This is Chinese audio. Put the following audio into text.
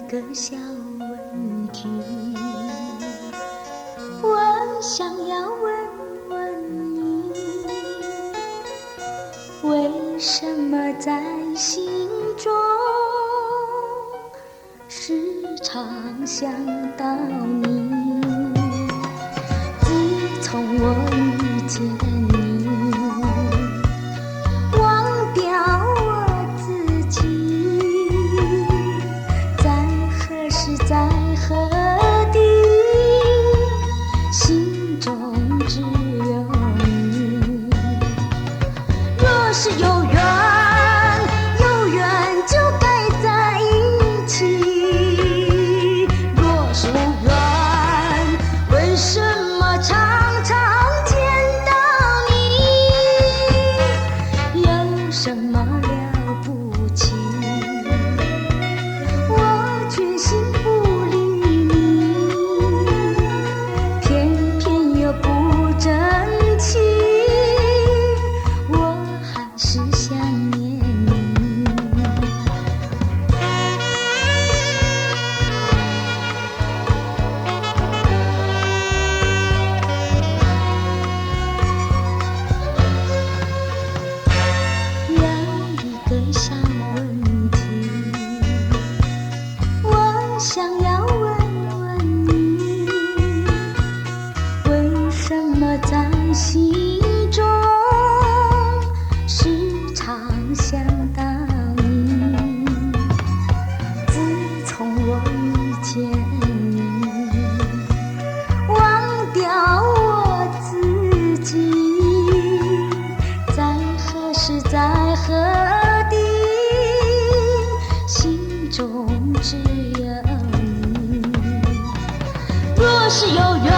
个小问题，我想要问问你，为什么在心中时常想到你？自从我遇见你，忘掉我自己，在何时在何地，心中只有你。若是有缘，有缘就该在一起；若是无缘，为什么常常见到你？有什么了不起？我决心不理你，偏偏又不争气，我还是想念你。有一个小问题，我想要问问你，为什么在心中时常想到你？自从我遇见你，忘掉我自己，在何时在何地，心中只有你。若是有缘，